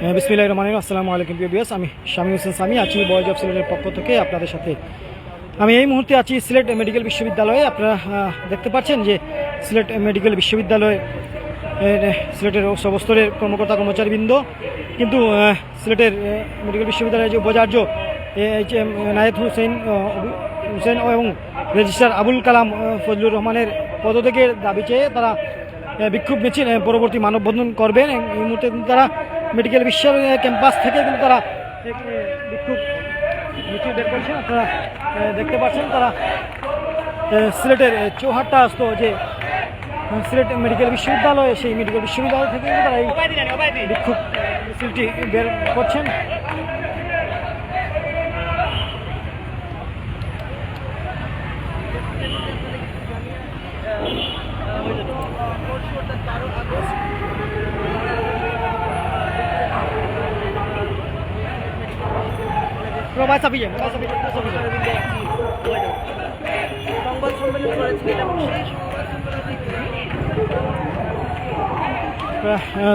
বিসমিল্লাহির রহমানির রহিম। আসসালামু আলাইকুম প্রিয় ভিউয়ার্স, আমি শামীম হোসেন সামি আছি বয়েজ অফ সিলেটের পক্ষ থেকে আপনাদের সাথে। আমি এই মুহূর্তে আছি সিলেট মেডিকেল বিশ্ববিদ্যালয়ে। আপনারা দেখতে পাচ্ছেন যে সিলেট মেডিকেল বিশ্ববিদ্যালয়ে সিলেটের সর্বস্তরের কর্মকর্তা কর্মচারীবৃন্দ কিন্তু সিলেটের মেডিকেল বিশ্ববিদ্যালয়ের যে উপাচার্য HM নায়েদ হোসেন এবং রেজিস্ট্রার আবুল কালাম ফজলুর রহমানের পদত্যাগের দাবি চেয়ে তারা বিক্ষোভ মিছিল পরবর্তী মানববন্ধন করবেন। এই মুহূর্তে কিন্তু তারা মেডিকেল বিশ্ববিদ্যালয় ক্যাম্পাস থেকে কিন্তু তারা বিক্ষোভ মিছিল বের করছেন। আপনারা দেখতে পাচ্ছেন তারা সিলেটের চৌহাট্টা আসতো যে সিলেট মেডিকেল বিশ্ববিদ্যালয়, সেই মেডিকেল বিশ্ববিদ্যালয় থেকে কিন্তু তারা এই বিক্ষোভ মিছিলটি বের করছেন।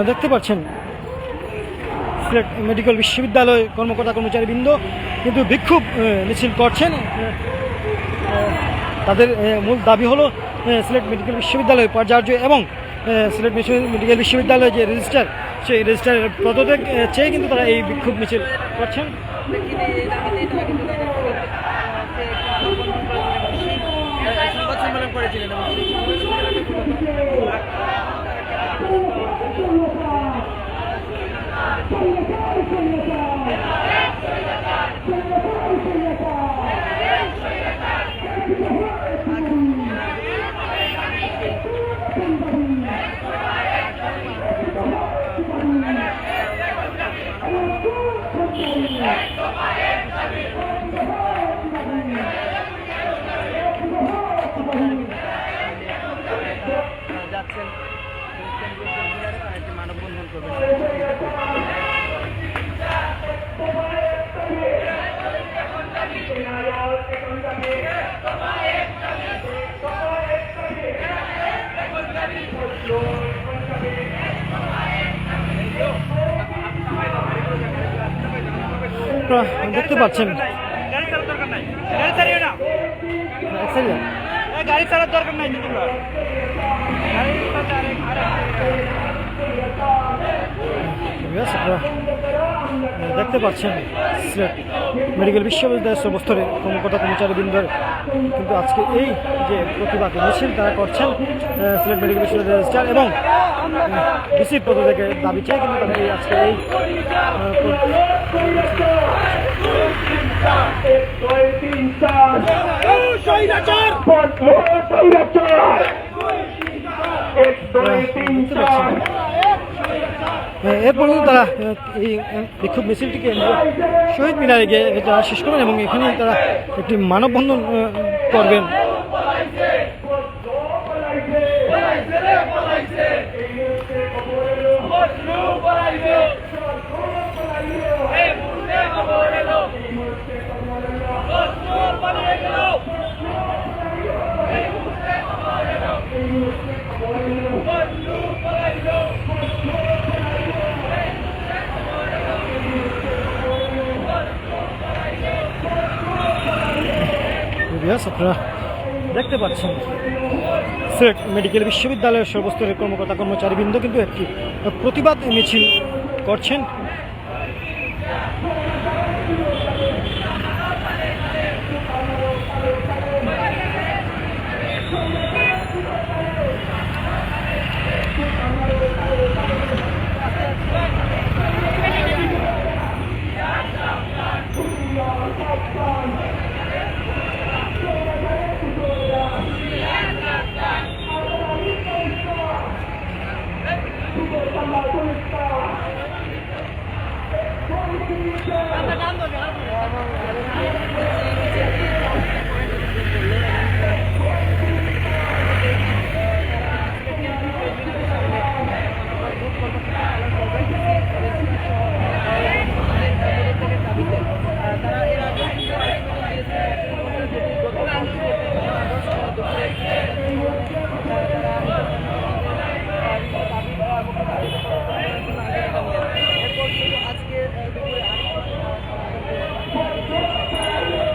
দেখতে পাচ্ছেন সিলেট মেডিকেল বিশ্ববিদ্যালয় কর্মকর্তা কর্মচারীবৃন্দ কিন্তু বিক্ষোভ মিছিল করছেন। তাদের মূল দাবি হলো সিলেট মেডিকেল বিশ্ববিদ্যালয় উপাচার্য এবং সিলেট মেডিকেল বিশ্ববিদ্যালয়ের যে রেজিস্ট্রার, সেই রেজিস্ট্রারের পদত্যাগ চেয়ে কিন্তু তারা এই বিক্ষোভ মিছিল করছেন। মানববন্ধন করবে। দেখতে পাচ্ছেন গাড়ি ছাড়ার দরকার নাই, দেখতে পাচ্ছেন সিলেট মেডিকেল বিশ্ববিদ্যালয়ের সর্বস্তরের কর্মকর্তা কর্মচারীবৃন্দের কিন্তু আজকে এই যে প্রতিবাদ মিছিল তারা করছেন সিলেট মেডিকেল বিশ্ববিদ্যালয়ের রেজিস্ট্রার এবং ডিসির পদত্যাগের দাবি চেয়ে কিন্তু তারা এই আজকে এই এরপর তারা এই বিক্ষোভ মিছিলটিকে শহীদ মিনারে গিয়ে তারা শেষ করবেন এবং এখানে তারা একটি মানববন্ধন করবেন। আপনারা দেখতে পাচ্ছেন সিলেট মেডিকেল বিশ্ববিদ্যালয়ের সর্বস্তরের কর্মকর্তা কর্মচারীবৃন্দ কিন্তু একটি প্রতিবাদ মিছিল করছেন।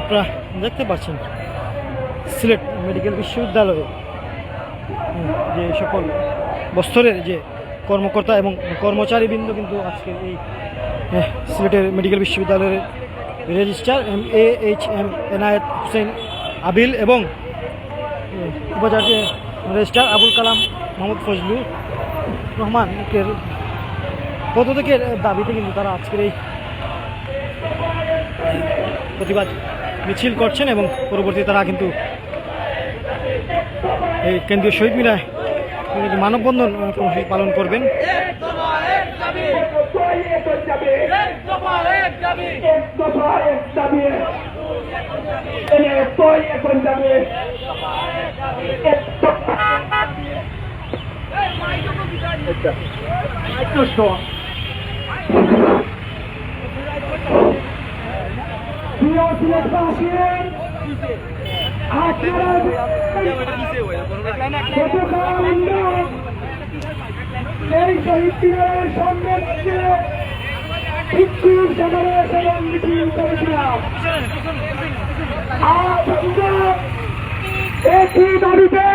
আপনারা দেখতে পাচ্ছেন সিলেট মেডিকেল বিশ্ববিদ্যালয়ে যে সকল বস্তরের যে কর্মকর্তা এবং কর্মচারীবৃন্দ কিন্তু আজকে এই সিলেটের মেডিকেল বিশ্ববিদ্যালয়ের রেজিস্ট্রার MAHM এনায়েত হোসেন আবিল এবং উপাচার্য রেজিস্ট্রার আবুল কালাম মোহাম্মদ ফজলুর রহমানের পদত্যাগের দাবিতে কিন্তু তারা আজকের এই প্রতিবাদ মিছিল করছেন এবং পরবর্তীতে তারা কিন্তু এই কেন্দ্রীয় শহীদ মিনারে মানববন্ধন কর্মসূচি পালন করবেন। এই শহীদ মিনারের সামনে ভিক্ষুক জেনারেশন মিটিং করেছিলাম। আজ আমরা একই দাবিতে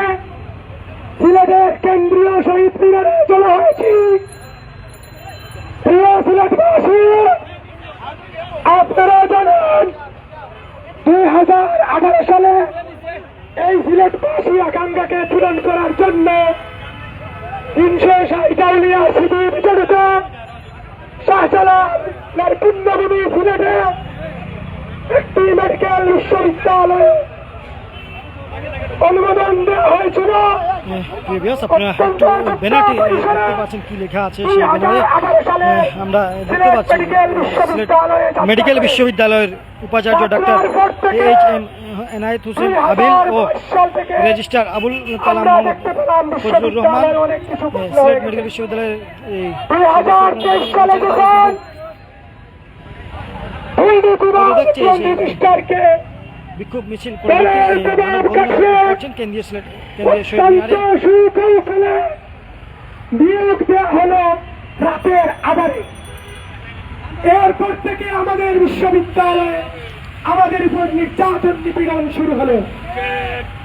সিলেটের কেন্দ্রীয় শহীদ মিনারে চলে হয়েছি। প্রিয় সিলেটবাসী, আপনারা জানেন 2018 সালে এই সিলেটবাসী আকাঙ্ক্ষাকে পূরণ করার জন্য 360 আউলিয়া শিবির জড়িত শাহজালালের পুণ্যভূমি সিলেটে একটি মেডিকেল বিশ্ববিদ্যালয় অনুমোদন দেওয়া হয়েছিল। আপনারা ব্যানারটি দেখতে পাচ্ছেন কি লেখা আছে সেই ব্যানারে আমরা দেখতে পাচ্ছি মেডিকেল বিশ্ববিদ্যালয়ের উপাচার্য ডাক্তার MAHM এনায়েত হোসেন আবিল ও রেজিস্ট্রার আবুল কালাম মোহাম্মদ ফজলুর রহমান সিলেট মেডিকেল বিশ্ববিদ্যালয়ের বিক্ষোভ মিছিল করছেন কেন্দ্রীয় শহীদ মিনারে। নিয়োগ দেওয়া হলো রাতের আধারে। এরপর থেকে আমাদের বিশ্ববিদ্যালয়ে আমাদের উপর নির্যাতন নিপীড়ন শুরু হলো।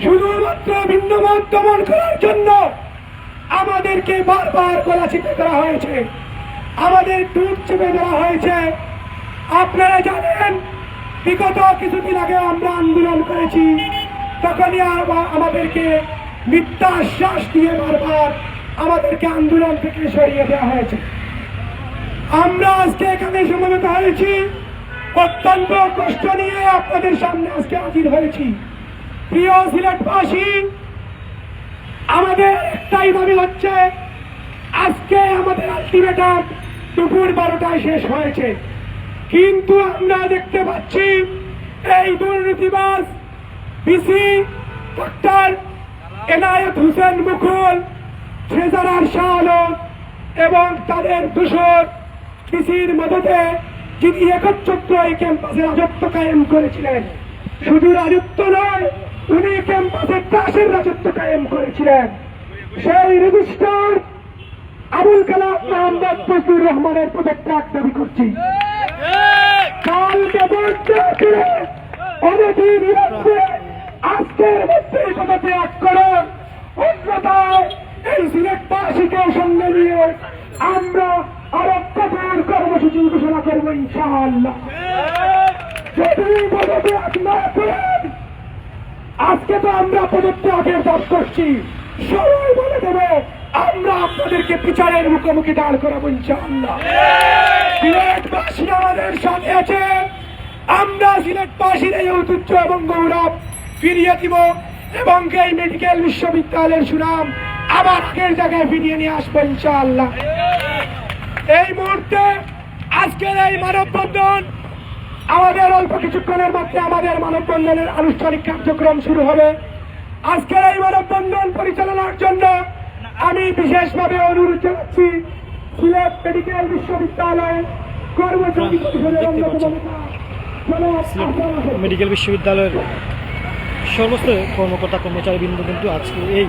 শুধুমাত্র ভিন্নমত দমন করার জন্য আমাদেরকে বারবার গলা চিপে ধরা হয়েছে, আমাদের টুট চেপে ধরা হয়েছে। আপনারা জানেন বিগত কিছুদিন আগে আমরা আন্দোলন করেছি, তখনই আমাদেরকে মিথ্যা আশ্বাস দিয়ে বারবার আমাদেরকে আন্দোলন থেকে সরিয়ে দেওয়া হয়েছে। আমরা আজকে এখানে সমবেত হয়েছি, অত্যন্ত কষ্ট নিয়ে আপনাদের সামনে আজকে হাজির হয়েছি। প্রিয় সিলেটবাসী, আমাদের একটাই দাবি হচ্ছে, আজকে আমাদের আলটিমেটাম দুপুর 12টায় শেষ হয়েছে, কিন্তু আমরা দেখতে পাচ্ছি এই দুর্নীতিবাজ ভিসি ডাক্তার এনায়েত হোসেন মুকুল, ট্রেজারার শাহ আলম এবং তাদের দোসর ভিসির মদতে যিনি একচ্ছত্র এই ক্যাম্পাসে রাজত্ব কায়েম করেছিলেন, শুধু রাজত্ব নয়, উনি ক্যাম্পাসের ত্রাসের রাজত্ব কায়েম করেছিলেন। সেই রেজিস্ট্রার আবুল কালাম মোহাম্মদ ফজলুর রহমানের পদত্যাগ দাবি করছি। কালকে অনেকদিন আজকের মধ্যে পদত্যাগ করো, অন্যথায় এই সিলেটবাসীকে সঙ্গে নিয়ে আমরা আরো কঠোর কর্মসূচি ঘোষণা করবো ইনশাআল্লাহ। যদি পদত্যাগ না করেন, আজকে তো আমরা পদত্যাগের দাবি করছি, সবাই বলে দেবে আমরা আপনাদেরকে বিচারের মুখোমুখি দাঁড় করাবো ইনশাআল্লাহ। সিলেটবাসী আমাদের সাথে আছে, আমরা সিলেটবাসীর এই ঐতিহ্য এবং গৌরব ফিরিয়ে দিব এবং এই মেডিকেল বিশ্ববিদ্যালয়ের সুনাম আবার আগের জায়গায় ফিরিয়ে নিয়ে আসবো ইনশাআল্লাহ। এই মুহূর্তে আজকের এই মানববন্ধন, আমাদের অল্প কিছুক্ষণের মধ্যে আমাদের মানববন্ধনের আনুষ্ঠানিক কার্যক্রম শুরু হবে। আজকের এই মানববন্ধন পরিচালনার জন্য আমি বিশেষভাবে অনুরোধ জানাচ্ছি সিলেট মেডিকেল বিশ্ববিদ্যালয়ের কর্মচারী পরিষদের অন্যতম মেডিকেল বিশ্ববিদ্যালয়ের সমস্ত কর্মকর্তা কর্মচারীবৃন্দ কিন্তু আজকে এই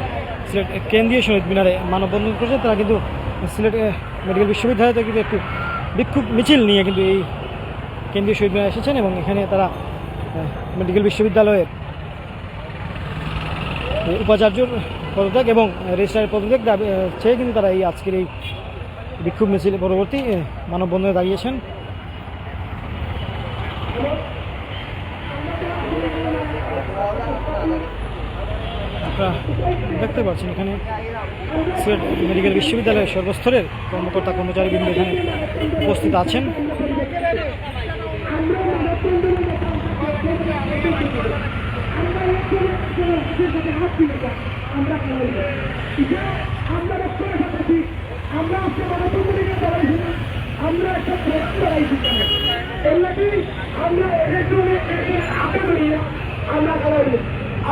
সিলেট কেন্দ্রীয় শহীদ মিনারে মানববন্ধন করেছে। তারা কিন্তু সিলেট মেডিকেল বিশ্ববিদ্যালয় থেকে কিন্তু একটু বিক্ষোভ মিছিল নিয়ে কিন্তু এই কেন্দ্রীয় শহীদ মিনারে এসেছেন এবং এখানে তারা মেডিকেল বিশ্ববিদ্যালয়ের উপাচার্যর পদত্যাগ এবং রেজিস্ট্রারের পদত্যাগ চেয়ে কিন্তু তারা এই আজকের এই বিক্ষোভ মিছিল পরবর্তী মানববন্ধনে দাঁড়িয়েছেন। আপনারা দেখতে পাচ্ছেন এখানে সিলেট মেডিকেল বিশ্ববিদ্যালয়ের সর্বস্তরের কর্মকর্তা কর্মচারীবৃন্দ এখানে উপস্থিত আছেন।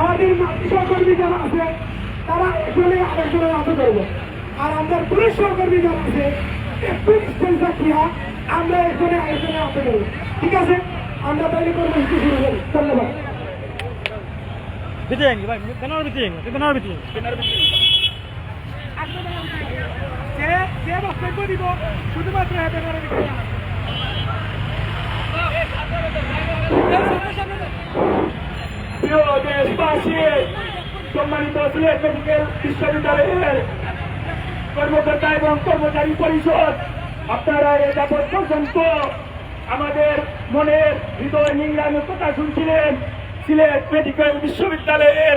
আমাদের সহকর্মী যারা আছে তারা এখানে আরেকজনের আশা করবো, আর আমরা পুলিশ সহকর্মী যারা আছে একটু সাক্ষীরা আমরা এখানে আরেকজনের আশা করবো। ঠিক আছে, আমরা তাহলে কর্মসূচি শুরু করি। ধন্যবাদ। যে বক্তব্য দিব শুধুমাত্র প্রিয় দেশবাসী, সম্মানিত সিলেট মেডিকেল বিশ্ববিদ্যালয়ের কর্মকর্তা এবং কর্মচারী পরিষদ, আপনারা এ যাবৎ পর্যন্ত আমাদের মনের হৃদয় নিংড়ানোর কথা শুনছিলেন। সিলেট মেডিকেল বিশ্ববিদ্যালয়ের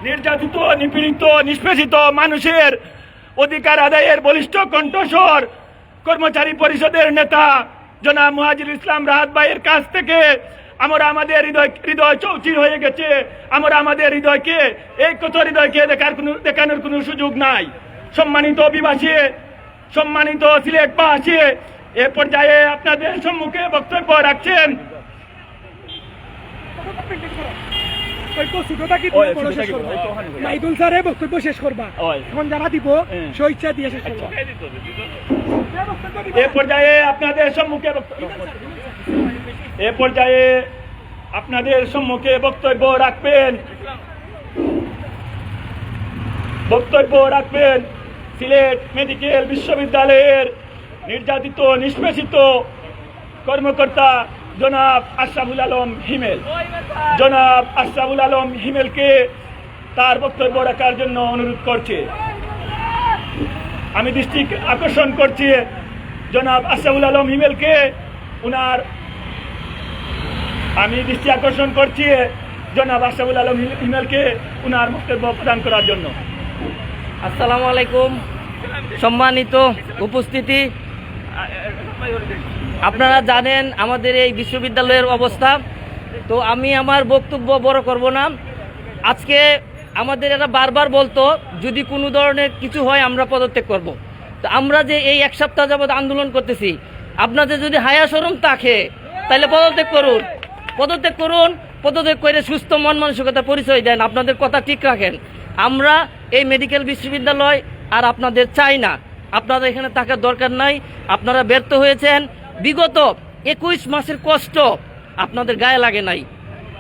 নির্যাতিত, নিপীড়িত, নিষ্পেষিত মানুষের অধিকার আদায়ের বলিষ্ঠ কণ্ঠস্বর কর্মচারী পরিষদের নেতা জনাব মুহাজির ইসলাম রাহাত ভাইয়ের কাছ থেকে আমরা আমাদের হৃদয় চৌচির হয়ে গেছে। আমরা আমাদের হৃদয়কে, এই কত হৃদয়কে দেখানোর কোনো সুযোগ নাই। সম্মানিত অভিবাসী, সম্মানিত সিলেটবাসী, এ পর্যায়ে আপনাদের সম্মুখে বক্তব্য রাখছেন মাইদুল স্যারে বক্তব্য শেষ করবা, এখন যারা দিব স্বেচ্ছা দিয়ে শেষ করবা। এ পর্যায়ে আপনাদের সম্মুখে বক্তব্য রাখবেন সিলেট মেডিকেল বিশ্ববিদ্যালয়ের নির্যাতিত, নিষ্পেষিত কর্মকর্তা জনাব আশরাফুল আলম হিমেল। জনাব আশরাফুল আলম হিমেলকে তার বক্তব্য রাখার জন্য অনুরোধ করছে। আমি দৃষ্টি আকর্ষণ করছি জনাব আশরাফুল আলম হিমেলকে উনার বক্তব্য প্রদান করার জন্য। আসসালামু আলাইকুম, সম্মানিত উপস্থিতি। আপনারা জানেন আমাদের এই বিশ্ববিদ্যালয়ের অবস্থা, তো আমি আমার বক্তব্য বড় করব না। আজকে আমাদের এরা বারবার বলতো যদি কোনো ধরনের কিছু হয় আমরা পদত্যাগ করব। তো আমরা যে এই এক সপ্তাহ যাবৎ আন্দোলন করতেছি, আপনাদের যদি হায়া শরম থাকে তাহলে পদত্যাগ করুন, পদত্যাগ করে সুস্থ মন মানসিকতা পরিচয় দেন, আপনাদের কথা ঠিক রাখেন। আমরা এই মেডিকেল বিশ্ববিদ্যালয় আর আপনাদের চাই না, আপনাদের এখানে থাকার দরকার নাই। আপনারা ব্যর্থ হয়েছেন। বিগত 21 মাসের কষ্ট আপনাদের গায়ে লাগে নাই।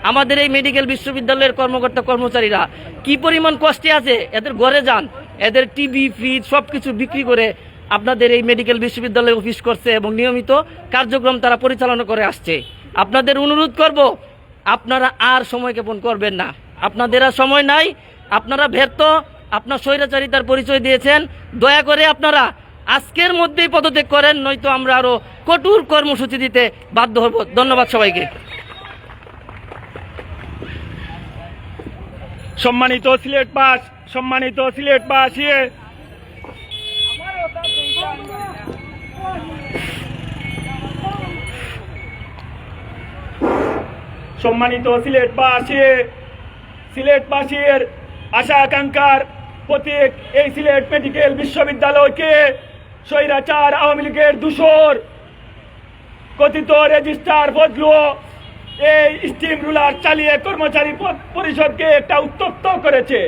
আমাদের এই মেডিকেল বিশ্ববিদ্যালয়ের কর্মকর্তা কর্মচারীরা কি পরিমাণ কষ্টে আছে, এদের ঘরে যান, এদের টিভি, ফ্রিজ সবকিছু বিক্রি করে আপনাদের এই মেডিকেল বিশ্ববিদ্যালয়ে অফিস করছে এবং নিয়মিত কার্যক্রম তারা পরিচালনা করে আসছে। আপনাদের অনুরোধ করব, আপনারা আর সময় ক্ষেপণ করবেন না, আপনাদের আর সময় নাই। আপনারা ব্যর্থ, আপনার স্বৈরাচারিতার পরিচয় দিয়েছেন। দয়া করে আপনারা আজকের মধ্যেই পদত্যাগ করেন, নয়তো আমরা আরো কঠোর কর্মসূচি দিতে বাধ্য হব। ধন্যবাদ সবাইকে। সম্মানিত সিলেটবাসী, সিলেটবাসীর আশা আকাঙ্ক্ষার প্রতীক এই সিলেট মেডিকেল বিশ্ববিদ্যালয়কে স্বৈরাচার আওয়ামী লীগের দূষর কথিত রেজিস্ট্রার বদলুও এই স্টিম রুলার চালিয়ে কর্মচারী পরিষদকে একটা উত্তপ্ত করেছে।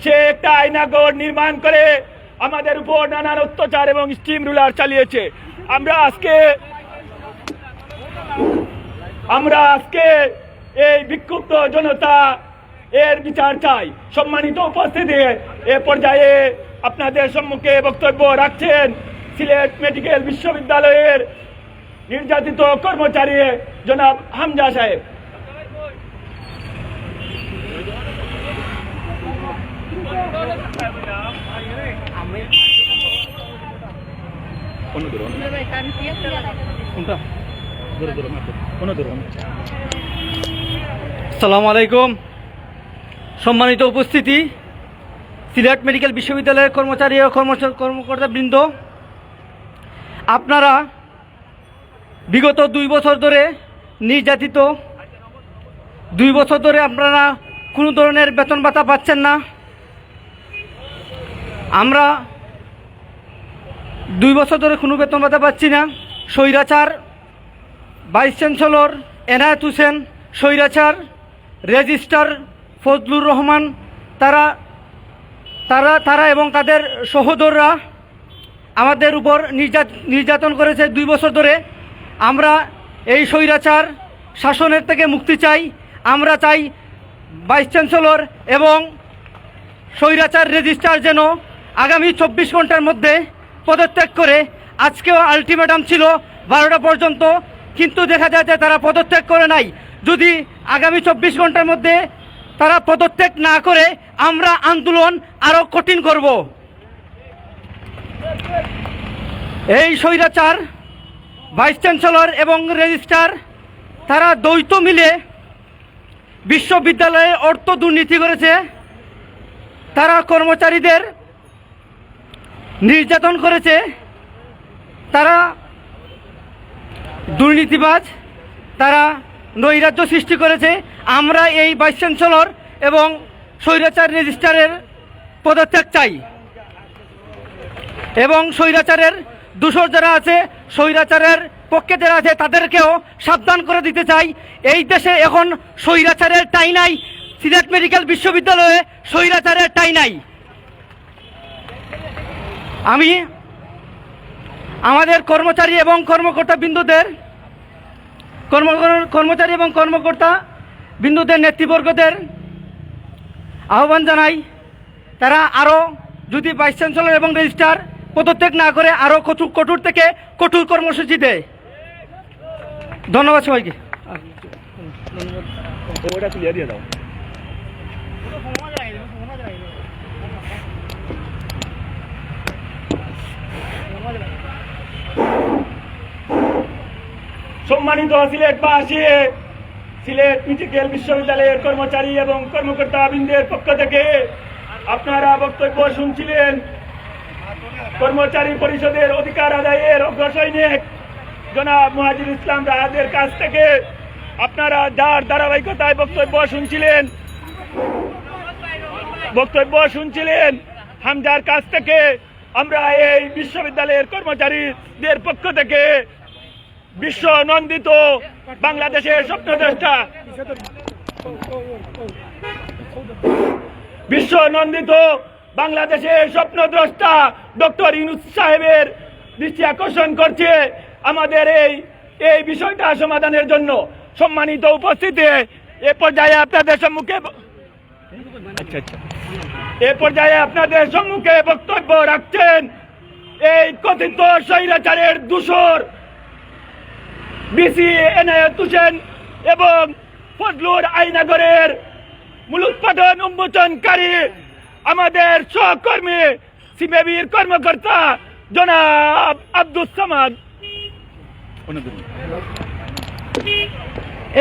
সে একটা আয়নাগর নির্মাণ করে আমাদের উপর নানান অত্যাচার এবং স্টিম রুলার চালিয়েছে। আমরা আজকে এই বিক্ষুব্ধ জনতা এর বিচার চাই। সম্মানিত উপস্থিতি, এ পর্যায়ে আপনাদের সম্মুখে বক্তব্য রাখছেন সিলেট মেডিকেল বিশ্ববিদ্যালয়ের নির্যাতিত কর্মচারী জনাব হামজা সাহেব। আসসালামু আলাইকুম। সম্মানিত উপস্থিতি, সিলেট মেডিকেল বিশ্ববিদ্যালয়ের কর্মচারী ও কর্মকর্তাবৃন্দ, আপনারা বিগত 2 বছর ধরে নির্যাতিত, 2 বছর ধরে আপনারা কোনো ধরনের বেতন ভাতা পাচ্ছেন না। আমরা 2 বছর ধরে কোনো বেতন ভাতা পাচ্ছি না। স্বৈরাচার ভাইস চ্যান্সেলর এনায়েত হোসেন, স্বৈরাচার রেজিস্ট্রার ফজলুর রহমান, তারা এবং তাদের সহোদররা আমাদের উপর নির্যাতন করেছে 2 বছর ধরে। আমরা এই স্বৈরাচার শাসনের থেকে মুক্তি চাই। আমরা চাই ভাইস চ্যান্সেলর এবং স্বৈরাচার রেজিস্ট্রার যেন আগামী 24 ঘন্টার মধ্যে পদত্যাগ করে। আজকেও আলটিমেটাম ছিল 12টা পর্যন্ত, কিন্তু দেখা যায় যে তারা পদত্যাগ করে নাই। যদি আগামী 24 ঘন্টার মধ্যে তারা পদত্যাগ না করে, আমরা আন্দোলন আরও কঠিন করব। এই স্বৈরাচার ভাইস চ্যান্সেলর এবং রেজিস্ট্রার তারা দ্বৈত মিলে বিশ্ববিদ্যালয়ে অর্থ দুর্নীতি করেছে। তারা কর্মচারীদের নির্যাতন করেছে। তারা দুর্নীতিবাজ, তারা নৈরাজ্য সৃষ্টি করেছে। আমরা এই ভাইস চ্যান্সেলর এবং স্বৈরাচার রেজিস্ট্রারের পদত্যাগ চাই এবং স্বৈরাচারের দূষর যারা আছে, স্বৈরাচারের পক্ষে যারা আছে, তাদেরকেও সাবধান করে দিতে চাই। এই দেশে এখন স্বৈরাচারের ঠাঁই নাই। সিলেট মেডিকেল বিশ্ববিদ্যালয়ে স্বৈরাচারের ঠাঁই নাই। আমি আমাদের কর্মচারী এবং কর্মকর্তা বিন্দুদের নেতৃবর্গদের আহ্বান জানাই, তারা আরও যদি ভাইস চ্যান্সেলর এবং রেজিস্ট্রার পদত্যাগ না করে আরও কঠোর থেকে কঠোর কর্মসূচি দেয়। ধন্যবাদ সবাইকে। সম্মানিত সিলেটবাসী, সিলেট মেডিকেল বিশ্ববিদ্যালয়ের কর্মচারী এবং কর্মকর্তা বৃন্দের পক্ষ থেকে আপনারা বক্তব্য শুনছিলেন। কর্মচারী পরিষদের অধিকার আদায়ের অগ্রসৈনিক জনাব মুহাজির ইসলাম রাহাদের কাছ থেকে আপনারা যার ধারাবাহিকতায় বক্তব্য শুনছিলেন হামজার কাছ থেকে আমরা এই বিশ্ববিদ্যালয়ের কর্মচারীদের পক্ষ থেকে বিশ্ব নন্দিত বাংলাদেশের স্বপ্নদ্রষ্টা ডক্টর ইউনূস সাহেবের দৃষ্টি আকর্ষণ করছে আমাদের এই বিষয়টা সমাধানের জন্য। সম্মানিত উপস্থিতি, এ পর্যায়ে আপনাদের সম্মুখে বক্তব্য রাখছেন এই কথিত স্বৈরাচারের দূষর বিসি এনায়েত হোসেন এবং ফজলুর আইনাগরের মূলোৎপাদন উন্মোচনকারী আমাদের সহকর্মী সিমেবির কর্মকর্তা জনাব আব্দুস সামাদ।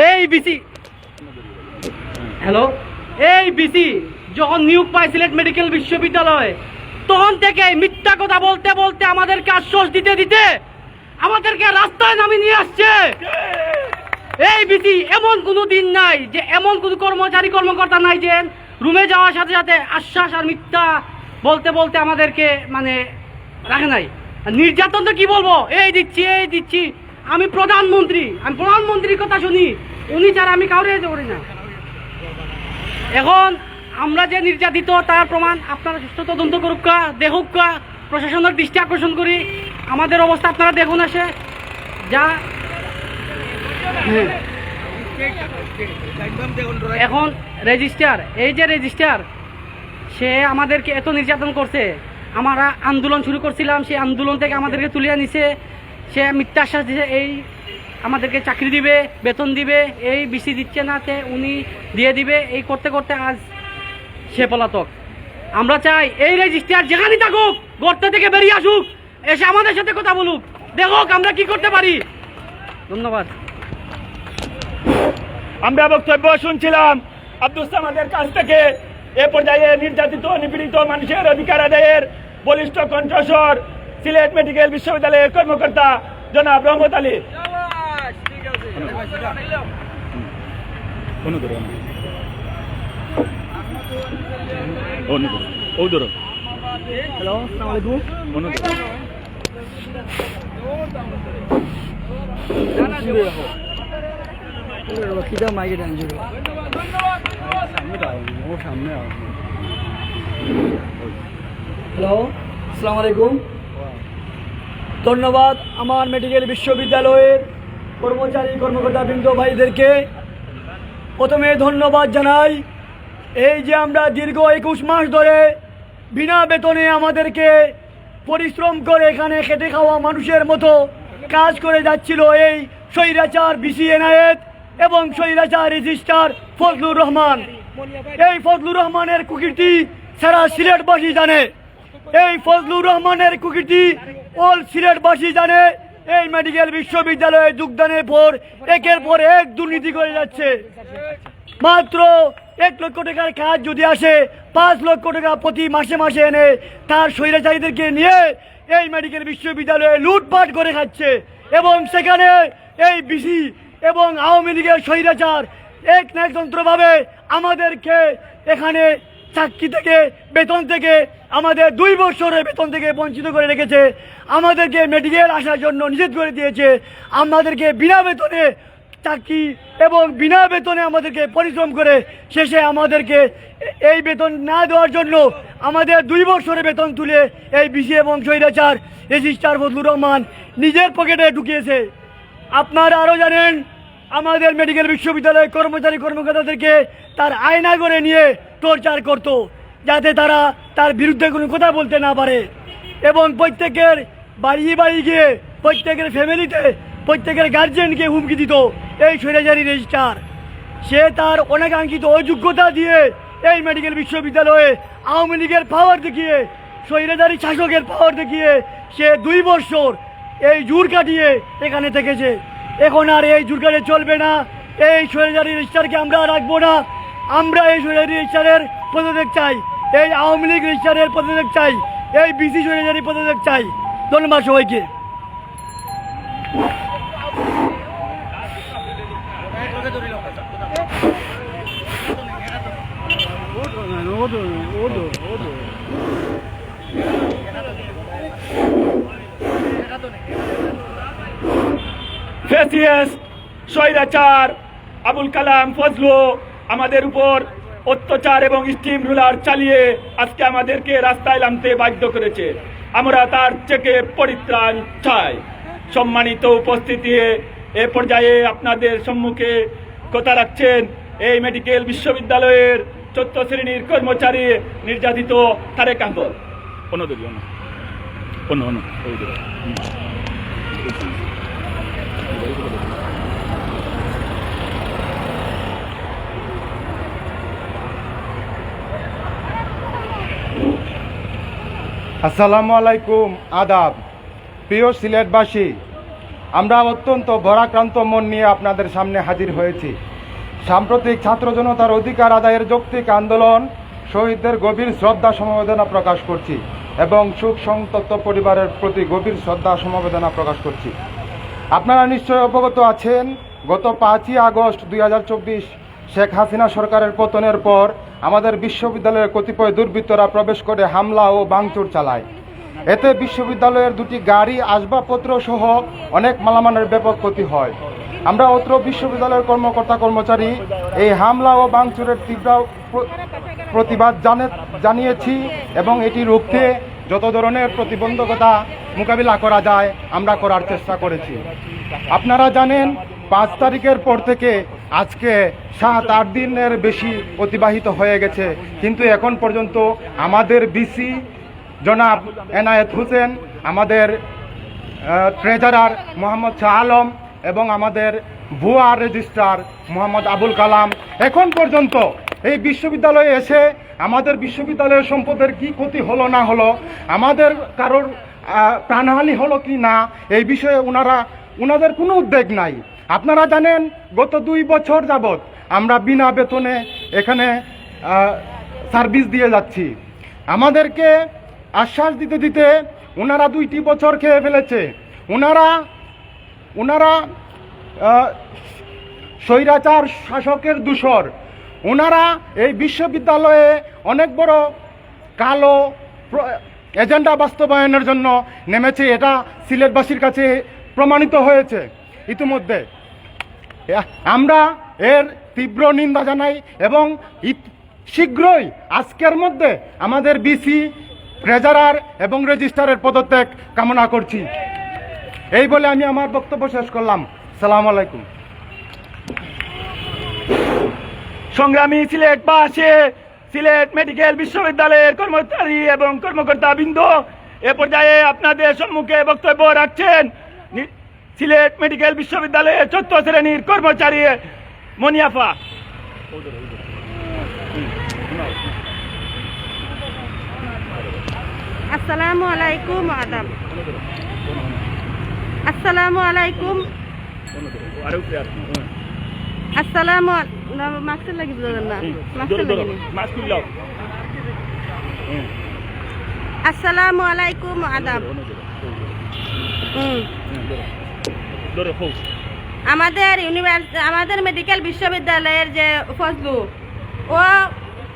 এই বিসি যখন নিয়োগ পায় সিলেট মেডিকেল বিশ্ববিদ্যালয়ে, তখন থেকে মিথ্যা কথা বলতে বলতে আমাদেরকে আশ্বাস দিতে আমাদেরকে রাস্তায় নামিয়ে নিয়ে আসছে। এই বিসি এমন কোনো দিন নাই যে এমন কোনো কর্মকর্তা নাই যে রুমে যাওয়ার সাথে সাথে আশ্বাস আর মিথ্যা বলতে আমাদেরকে রাখে নাই। নির্যাতন তো কি বলবো, এই দিচ্ছি। আমি প্রধানমন্ত্রীর কথা শুনি, উনি ছাড়া আমি কাউরে করি না। এখন আমরা যে নির্যাতিত তার প্রমাণ আপনারা সুষ্ঠু তদন্ত করুক, দেখুক, প্রশাসনের দৃষ্টি আকর্ষণ করি। আমাদের অবস্থা আপনারা দেখুন আসে যা। এখন রেজিস্ট্রার সে আমাদেরকে এত নির্যাতন করছে। আমরা আন্দোলন শুরু করছিলাম, সেই আন্দোলন থেকে আমাদেরকে তুলিয়ে নিছে। সে মিথ্যা আশ্বাস দিছে এই আমাদেরকে চাকরি দিবে, বেতন দিবে, এই বিসি দিচ্ছে না, উনি দিয়ে দিবে। এই করতে আজ সে পলাতক। আমরা চাই এই রেজিস্ট্রার যেখানেই থাকুক গর্ত থেকে বেরিয়ে আসুক, এসে আমাদের সাথে কথা বলুক, দেখুক আমরা কি করতে পারি। ধন্যবাদ। আমরা বক্তব্য শুনছিলাম আব্দুল সামাদের কাছ থেকে। এ পর্যায়ে নির্যাতিত নিপীড়িত মানুষের অধিকার আদায়ের বলিষ্ঠ কণ্ঠস্বর সিলেট মেডিকেল বিশ্ববিদ্যালয়ের কর্মকর্তা জনাব রহমত আলী। হ্যালো, আসসালামু আলাইকুম। হ্যালো, আসসালামু আলাইকুম। ধন্যবাদ আমার মেডিকেল বিশ্ববিদ্যালয়ের কর্মচারী কর্মকর্তা বৃন্দ ভাইদেরকে। প্রথমে ধন্যবাদ জানাই, এই যে আমরা দীর্ঘ 21 মাস ধরে বিনা বেতনে আমাদেরকে পরিশ্রম করে এখানে খেটে খাওয়া মানুষের মতো কাজ করে যাচ্ছিল এই স্বৈরাচার বিসি এনায়েত এবং স্বৈরাচার রেজিস্ট্রার ফজলুর রহমান। এই ফজলুর রহমানের কুকীর্তি সারা সিলেটবাসী জানে। এই ফজলুর রহমানের কুকীর্তি অল সিলেটবাসী জানে। এই মেডিকেল বিশ্ববিদ্যালয়ে যোগদানের পর একের পর এক দুর্নীতি করে যাচ্ছে। মাত্র 1 লক্ষ টাকার কাজ যদি আসে 5 লক্ষ টাকা প্রতি মাসে মাসে এনে তার স্বৈরাচারীদেরকে নিয়ে এই মেডিকেল বিশ্ববিদ্যালয়ে লুটপাট করে খাচ্ছে। এবং সেখানে এই বিসি এবং আওয়ামী লীগের স্বৈরাচার এক না একতন্ত্রভাবে আমাদেরকে এখানে চাকরি থেকে বেতন থেকে আমাদের 2 বছরের বেতন থেকে বঞ্চিত করে রেখেছে। আমাদেরকে মেডিকেল আসার জন্য নিষেধ করে দিয়েছে। আমাদেরকে বিনা বেতনে চাকরি এবং বিনা বেতনে আমাদেরকে পরিশ্রম করে শেষে আমাদেরকে এই বেতন না দেওয়ার জন্য আমাদের 2 বছরের বেতন তুলে এই বিসি এবং স্বৈরাচার রেজিস্ট্রার ফজলুর রহমান নিজের পকেটে ঢুকিয়েছে। আপনারা আরও জানেন, আমাদের মেডিকেল বিশ্ববিদ্যালয়ের কর্মচারী কর্মকর্তাদেরকে তার আয়না করে নিয়ে টর্চার করত, যাতে তারা তার বিরুদ্ধে কোনো কথা বলতে না পারে। এবং প্রত্যেকের বাড়ি বাড়ি গিয়ে প্রত্যেকের ফ্যামিলিতে প্রত্যেকের গার্জেনকে হুমকি দিত এই স্বৈরাচারী রেজিস্ট্রার। সে তার অনেকাঙ্ক্ষিত অযোগ্যতা দিয়ে এই মেডিকেল বিশ্ববিদ্যালয়ে আওয়ামী লীগের পাওয়ার দেখিয়ে স্বৈরাচারী শাসকের পাওয়ার দেখিয়ে সে 2 বছর এই জোর কাটিয়ে এখানে থেকেছে। এখন আর এই জোর কাটিয়ে চলবে না। এই স্বৈরাচারী রেজিস্ট্রারকে আমরা রাখবো না। আমরা এই স্বৈরাচারী রেজিস্ট্রারের পদত্যাগ চাই, এই আওয়ামী লীগ রেজিস্ট্রারের পদত্যাগ চাই, এই বিসি স্বৈরাচারী পদত্যাগ চাই। ধন্যবাদ সবাইকে। ফেসিয়াস স্বৈরাচার আবুল কালাম ফজলু আমাদের উপর অত্যাচার এবং স্টিম রুলার চালিয়ে আজকে আমাদেরকে রাস্তায় নামতে বাধ্য করেছে। আমরা তার থেকে পরিত্রাণ চাই। সম্মানিত উপস্থিতি, এ পর্যায়ে আপনাদের সম্মুখে কথা রাখছেন এই মেডিকেল বিশ্ববিদ্যালয়ের 4th শ্রেণীর কর্মচারী নির্যাতিত তারেক আহমদ। আসসালামু আলাইকুম, আদাব। প্রিয় সিলেটবাসী, আমরা অত্যন্ত ভরাক্রান্ত মন নিয়ে আপনাদের সামনে হাজির হয়েছি। সাম্প্রতিক ছাত্র জনতার অধিকার আদায়ের যৌক্তিক আন্দোলন শহীদদের গভীর শ্রদ্ধা সমবেদনা প্রকাশ করছি এবং শোক সন্তপ্ত পরিবারের প্রতি গভীর শ্রদ্ধা সমবেদনা প্রকাশ করছি। আপনারা নিশ্চয় অবগত আছেন, গত 5ই আগস্ট 2024 শেখ হাসিনা সরকারের পতনের পর আমাদের বিশ্ববিদ্যালয়ের কতিপয় দুর্বৃত্তরা প্রবেশ করে হামলা ও ভাঙচুর চালায়। এতে বিশ্ববিদ্যালয়ের 2টি গাড়ি, আসবাবপত্র সহ অনেক মালামালের ব্যাপক ক্ষতি হয়। আমরা অত্র বিশ্ববিদ্যালয়ের কর্মকর্তা কর্মচারী এই হামলা ও ভাঙচুরের তীব্র প্রতিবাদ জানিয়েছি এবং এটি রুখতে যত ধরনের প্রতিবন্ধকতা মোকাবিলা করা যায় আমরা করার চেষ্টা করেছি। আপনারা জানেন, 5 তারিখের পর থেকে আজকে 7-8 দিনের বেশি অতিবাহিত হয়ে গেছে, কিন্তু এখন পর্যন্ত আমাদের বিসি জনাব এনায়েত হোসেন, আমাদের ট্রেজারার মোহাম্মদ শাহ আলম এবং আমাদের ভুয়া রেজিস্ট্রার মোহাম্মদ আবুল কালাম এখন পর্যন্ত এই বিশ্ববিদ্যালয়ে এসে আমাদের বিশ্ববিদ্যালয়ের সম্পদের কি ক্ষতি হলো না হলো, আমাদের কারোর প্রাণহানি হলো কি না, এই বিষয়ে ওনাদের কোনো উদ্বেগ নাই। আপনারা জানেন গত 2 বছর যাবৎ আমরা বিনা বেতনে এখানে সার্ভিস দিয়ে যাচ্ছি। আমাদেরকে আশ্বাস দিতে দিতে ওনারা 2টি বছর খেয়ে ফেলেছে। ওনারা স্বৈরাচার শাসকের দূষর। ওনারা এই বিশ্ববিদ্যালয়ে অনেক বড় কালো এজেন্ডা বাস্তবায়নের জন্য নেমেছে, এটা সিলেটবাসীর কাছে প্রমাণিত হয়েছে ইতিমধ্যে। আমরা এর তীব্র নিন্দা জানাই এবং শীঘ্রই আজকের মধ্যে আমাদের বিসি, ট্রেজারার এবং রেজিস্ট্রারের পদত্যাগ কামনা করছি। এই বলে আমি আমার বক্তব্য শেষ করলাম। সালাম আলাইকুম। সংগ্রামী সিলেটবাসী, সিলেট মেডিকেল বিশ্ববিদ্যালয়ের কর্মচারী এবং কর্মকর্তা বৃন্দ, এ পর্যায়ে আপনাদের সম্মুখে বক্তব্য রাখছেন সিলেট মেডিকেল বিশ্ববিদ্যালয়ের 4th শ্রেণীর কর্মচারী মনিয়াফা। আসসালামু আলাইকুম আদাব। আসসালামু আলাইকুম। আসসালামু মাস্ক লাগি বুঝলেন না, মাস্ক লাগি। আসসালামু আলাইকুম আদাব। আমাদের মেডিকেল বিশ্ববিদ্যালয়ের যে ফজলু, ও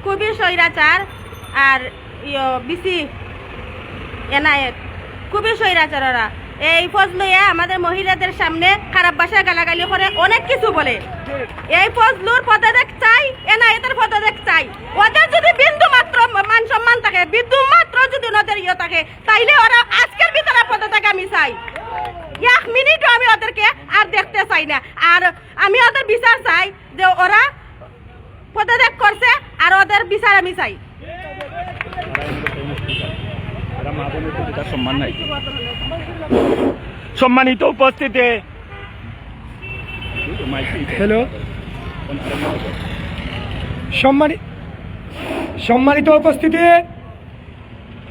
খুবই স্বৈরাচার, আর বিসি এনায়েত খুবই স্বৈরাচার। ওরা এই ফজলুয়ে আমাদের মহিলাদের সামনে খারাপ ভাষায় গালাগালি করে, অনেক কিছু বলে। এই ফজলুর পদত্যাগ চাই, এনায়েতের পদত্যাগ চাই। ওদের যদি বিন্দু মাত্র মান সম্মান থাকে, বিন্দু মাত্র যদি ওদের থাকে, তাইলে ওরা আজকের ভিতরে পদত্যাগ আমি চাই। 1 মিনিটও আমি ওদেরকে আর দেখতে চাই না। আর আমি ওদের বিচার চাই যে ওরা পদত্যাগ করছে, আর ওদের বিচার আমি চাই। সম্মানিত উপস্থিতি, হ্যালো, সম্মানিত উপস্থিতি,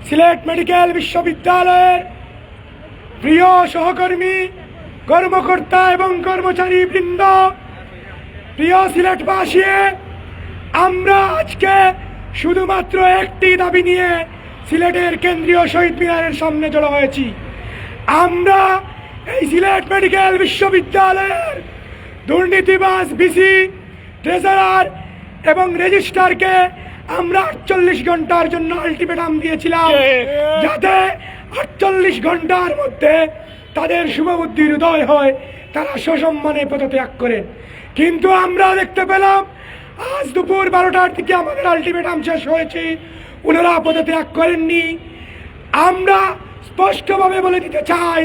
সিলেট মেডিকেল বিশ্ববিদ্যালয়ের প্রিয় সহকর্মী, কর্মকর্তা এবং কর্মচারী বৃন্দ, প্রিয় সিলেটবাসী, আমরা আজকে শুধুমাত্র একটি দাবি নিয়ে সিলেটের কেন্দ্রীয় শহীদ মিনারের সামনে জড়ো হয়েছি। আমরা এই সিলেট মেডিকেল বিশ্ববিদ্যালয়ের দুর্নীতিবাজ বিসি, ট্রেজারার এবং রেজিস্ট্রারকে আমরা 48 ঘন্টার জন্য আলটিমেটাম দিয়েছিলাম, যাতে 48 ঘন্টার মধ্যে তাদের শুভবুদ্ধির উদয় হয়, তারা সসম্মানে পদত্যাগ করেন। কিন্তু আমরা দেখতে পেলাম আজ দুপুর 12টার দিকে আমাদের আলটিমেটাম শেষ হয়েছে, ওনারা পদত্যাগ করেননি। আমরা স্পষ্টভাবে বলে দিতে চাই,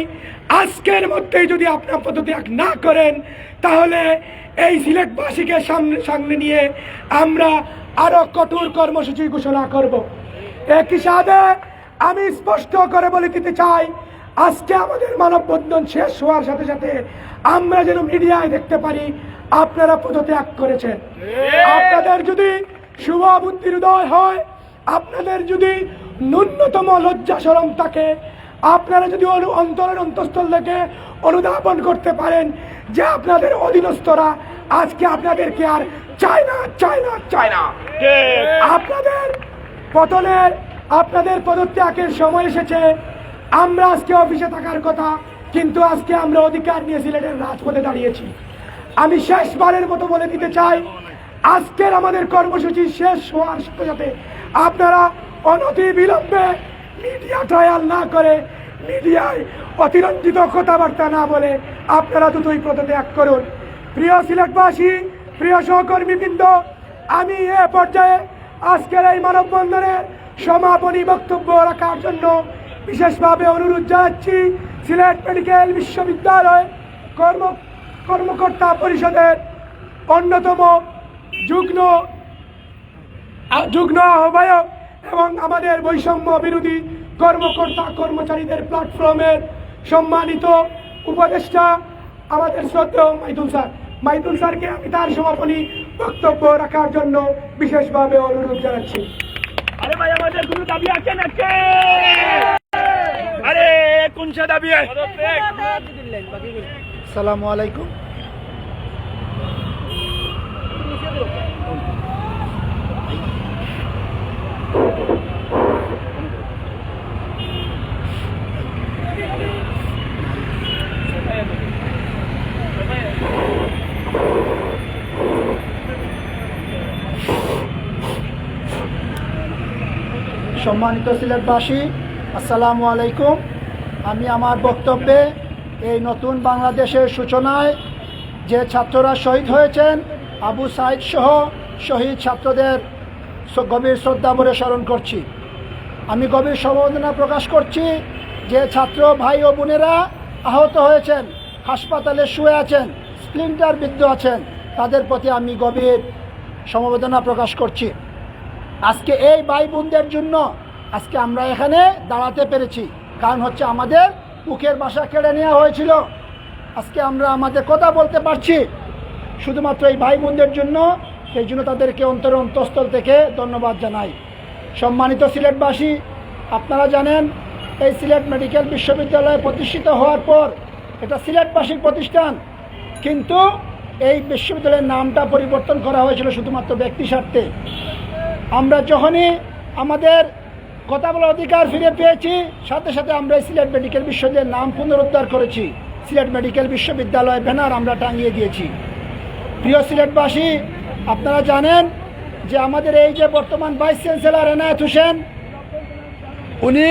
আজকের মধ্যে যদি আপনারা পদত্যাগ না করেন, তাহলে এই সিলেটবাসীকে সামনে নিয়ে আমরা আরো কঠোর কর্মসূচি ঘোষণা করব। একই সাথে আমি স্পষ্ট করে বলে দিতে চাই, আজকে আমাদের মানববন্ধন শেষ হওয়ার সাথে সাথে আমরা যেন মিডিয়ায় দেখতে পারি আপনারা পদত্যাগ করেছেন। আপনাদের যদি শুভ বুদ্ধির উদয় হয়, আপনাদের যদি ন্যূনতম লজ্জা শরম থাকে, আপনারা যদি অন্তরের অন্তঃস্থল থেকে অনুধাবন করতে পারেন যে আপনাদের অধীনস্থরা আজকে আপনাদেরকে আর চায় না, আপনাদের পতনের, আপনাদের পদত্যাগের সময় এসেছে। আমরা আজকে অফিসে থাকার কথা, কিন্তু আজকে আমরা অধিকার নিয়ে সিলেটের রাজপথে দাঁড়িয়েছি। আমি শেষবারের মতো বলে দিতে চাই, আজকের আমাদের কর্মসূচি শেষ হওয়ার সাথে সাথে আপনারা অনতি বিলম্বে মিডিয়া ট্রায়াল না করে, মিডিয়ায় অতিরঞ্জিত কথাবার্তা না বলে আপনারা দুটোই পদত্যাগ করুন। প্রিয় সিলেটবাসী, প্রিয় সহকর্মীবৃন্দ, আমি এ পর্যায়ে আজকের এই মানববন্ধনের সমাপনী বক্তব্য রাখার জন্য বিশেষভাবে অনুরোধ জানাচ্ছি সিলেট মেডিকেল বিশ্ববিদ্যালয় কর্মকর্তা পরিষদের অন্যতম যুগ্ম আহ্বায়ক এবং আমাদের বৈষম্য বিরোধী কর্মকর্তা কর্মচারীদের প্ল্যাটফর্মের সম্মানিত উপদেষ্টা আমাদের শ্রদ্ধেয় মাইদুল স্যার। মাইদুল স্যারকে আমি তার সমাপনী বক্তব্য রাখার জন্য বিশেষভাবে অনুরোধ জানাচ্ছি। আরে ভাই আমাদের কোনো দাবি আছে নাকি? আরে কোনটা দাবি? আসসালামু আলাইকুম। সম্মানিত সিলেটবাসী, আসসালামু আলাইকুম। আমি আমার বক্তব্যে এই নতুন বাংলাদেশের সূচনায় যে ছাত্ররা শহীদ হয়েছেন আবু সাইদ সহ শহীদ ছাত্রদের গভীর শ্রদ্ধা ভরে স্মরণ করছি। আমি গভীর সমবেদনা প্রকাশ করছি যে ছাত্র ভাই ও বোনেরা আহত হয়েছেন, হাসপাতালে শুয়ে আছেন, স্প্লিন্টার বিদ্ধ আছেন, তাদের প্রতি আমি গভীর সমবেদনা প্রকাশ করছি। আজকে এই ভাই বোনদের জন্য আজকে আমরা এখানে দাঁড়াতে পেরেছি, কারণ হচ্ছে আমাদের মুখের ভাষা কেড়ে নেওয়া হয়েছিল। আজকে আমরা আমাদের কথা বলতে পারছি শুধুমাত্র এই ভাই বোনদের জন্য। সেই জন্য তাদেরকে অন্তঃস্থল থেকে ধন্যবাদ জানাই। সম্মানিত সিলেটবাসী, আপনারা জানেন এই সিলেট মেডিকেল বিশ্ববিদ্যালয় প্রতিষ্ঠিত হওয়ার পর এটা সিলেটবাসীর প্রতিষ্ঠান, কিন্তু এই বিশ্ববিদ্যালয়ের নামটা পরিবর্তন করা হয়েছিল শুধুমাত্র ব্যক্তি স্বার্থে। আমরা যখনই আমাদের কথা বলার অধিকার ফিরে পেয়েছি, সাথে সাথে আমরা সিলেট মেডিকেল বিশ্ববিদ্যালয়ের নাম পুনরুদ্ধার করেছি। সিলেট মেডিকেল বিশ্ববিদ্যালয় ব্যানার আমরা টাঙিয়ে দিয়েছি। প্রিয় সিলেটবাসী, আপনারা জানেন যে আমাদের এই যে বর্তমান ভাইস চ্যান্সেলর এনায়েত হোসেন, উনি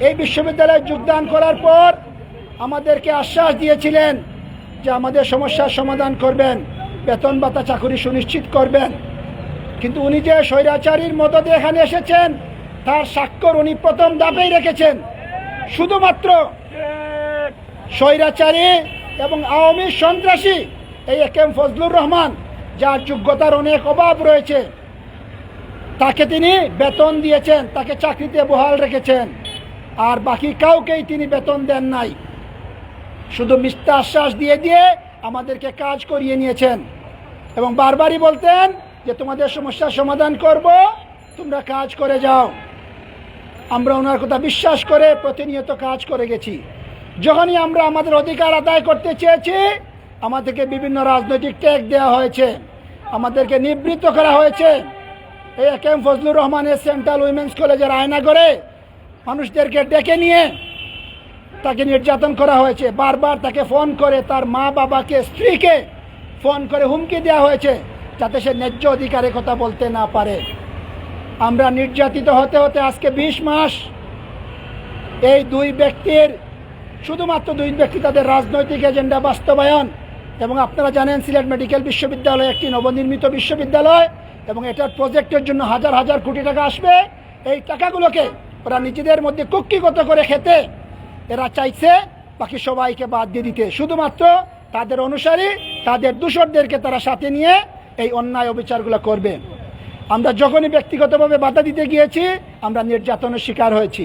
এই বিশ্ববিদ্যালয়ে যোগদান করার পর আমাদেরকে আশ্বাস দিয়েছিলেন যে আমাদের সমস্যার সমাধান করবেন, বেতন ভাতা চাকরি সুনিশ্চিত করবেন। কিন্তু উনি যে স্বৈরাচারীর মদদে এখানে এসেছেন তার স্বাক্ষর উনি প্রথম ধাপেই রেখেছেন। শুধুমাত্র স্বৈরাচারী এবং আওয়ামী সন্ত্রাসী এই একেএম ফজলুর রহমান, যার যোগ্যতার অনেক অভাব রয়েছে, তাকে তিনি বেতন দিয়েছেন, তাকে চাকরিতে বহাল রেখেছেন, আর বাকি কাউকেই তিনি বেতন দেন নাই। শুধু মিথ্যা আশ্বাস দিয়ে দিয়ে আমাদেরকে কাজ করিয়ে নিয়েছেন এবং বারবারই বলতেন যে তোমাদের সমস্যার সমাধান করব, তোমরা কাজ করে যাও। আমরা ওনার কথা বিশ্বাস করে প্রতিনিয়ত কাজ করে গেছি। যখনই আমরা আমাদের অধিকার আদায় করতে চেয়েছি, আমাদেরকে বিভিন্ন রাজনৈতিক ট্যাগ দেওয়া হয়েছে, আমাদেরকে নিবৃত্ত করা হয়েছে। এই একেএম ফজলুর রহমানের সেন্ট্রাল উইমেন্স কলেজের আয়নাঘরে মানুষদেরকে ডেকে নিয়ে তাকে নির্যাতন করা হয়েছে। বারবার তাকে ফোন করে তার মা বাবাকে, স্ত্রীকে ফোন করে হুমকি দেওয়া হয়েছে যাতে সে ন্যায্য অধিকারের কথা বলতে না পারে। আমরা নির্যাতিত হতে হতে আজকে 20 মাস এই দুই ব্যক্তির, শুধুমাত্র দুই ব্যক্তি, তাদের রাজনৈতিক এজেন্ডা বাস্তবায়ন। এবং আপনারা জানেন সিলেট মেডিকেল বিশ্ববিদ্যালয় একটি নবনির্মিত বিশ্ববিদ্যালয় এবং এটার প্রজেক্টের জন্য হাজার হাজার কোটি টাকা আসবে। এই টাকাগুলোকে ওরা নিজেদের মধ্যে কুক্ষিগত করে খেতে এরা চাইছে বাকি সবাইকে বাদ দিয়ে দিতে। শুধুমাত্র তাদের অনুসারী, তাদের দূষরদেরকে তারা সাথে নিয়ে এই অন্যায় অবিচারগুলো করবে। আমরা যখনই ব্যক্তিগতভাবে বাধা দিতে গিয়েছি, আমরা নির্যাতনের শিকার হয়েছি।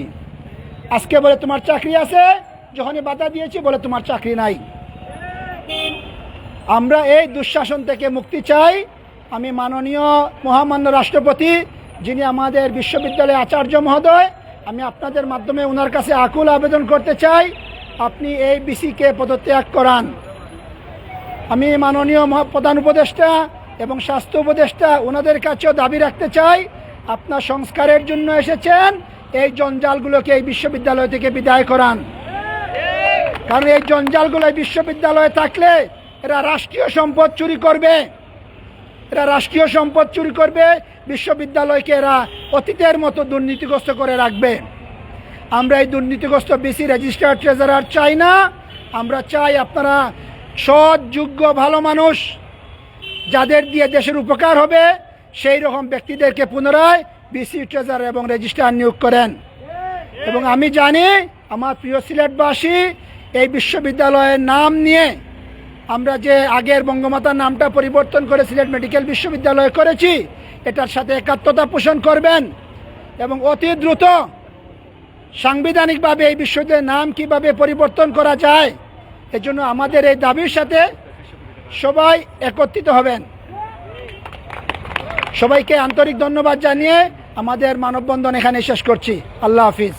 আজকে বলে তোমার চাকরি আছে, যখনই বাধা দিয়েছি বলে তোমার চাকরি নাই। আমরা এই দুঃশাসন থেকে মুক্তি চাই। আমি মাননীয় মহামান্য রাষ্ট্রপতি, যিনি আমাদের বিশ্ববিদ্যালয়ের আচার্য মহোদয়, আমি আপনাদের মাধ্যমে ওনার কাছে আকুল আবেদন করতে চাই, আপনি এই বিসিকে পদত্যাগ করান। আমি মাননীয় প্রধান উপদেষ্টা এবং স্বাস্থ্য উপদেষ্টা ওনাদের কাছেও দাবি রাখতে চাই, আপনার সংস্কারের জন্য এসেছেন, এই জঞ্জালগুলোকে এই বিশ্ববিদ্যালয় থেকে বিদায় করান। কারণ এই জঞ্জালগুলো এই বিশ্ববিদ্যালয়ে থাকলে এরা রাষ্ট্রীয় সম্পদ চুরি করবে, এরা রাষ্ট্রীয় সম্পদ চুরি করবে, বিশ্ববিদ্যালয়কে এরা অতীতের মতো দুর্নীতিগ্রস্ত করে রাখবে। আমরা এই দুর্নীতিগ্রস্ত বিসি রেজিস্ট্রার ট্রেজারার চাই না। আমরা চাই আপনারা সৎ, যোগ্য, ভালো মানুষ, যাদের দিয়ে দেশের উপকার হবে, সেই রকম ব্যক্তিদেরকে পুনরায় বিসি ট্রেজারার এবং রেজিস্ট্রার নিয়োগ করেন। এবং আমি জানি আমার প্রিয় সিলেটবাসী, এই বিশ্ববিদ্যালয়ের নাম নিয়ে আমরা যে আগের বঙ্গমাতার নামটা পরিবর্তন করে সিলেট মেডিকেল বিশ্ববিদ্যালয় করেছি, এটার সাথে একাত্মতা পোষণ করবেন এবং অতি দ্রুত সাংবিধানিকভাবে এই বিশ্ববিদ্যালয়ের নাম কিভাবে পরিবর্তন করা যায়, এজন্য আমাদের এই দাবির সাথে সবাই একত্রিত হবেন। সবাইকে আন্তরিক ধন্যবাদ জানিয়ে আমাদের মানববন্ধন এখানে শেষ করছি। আল্লাহ হাফিজ।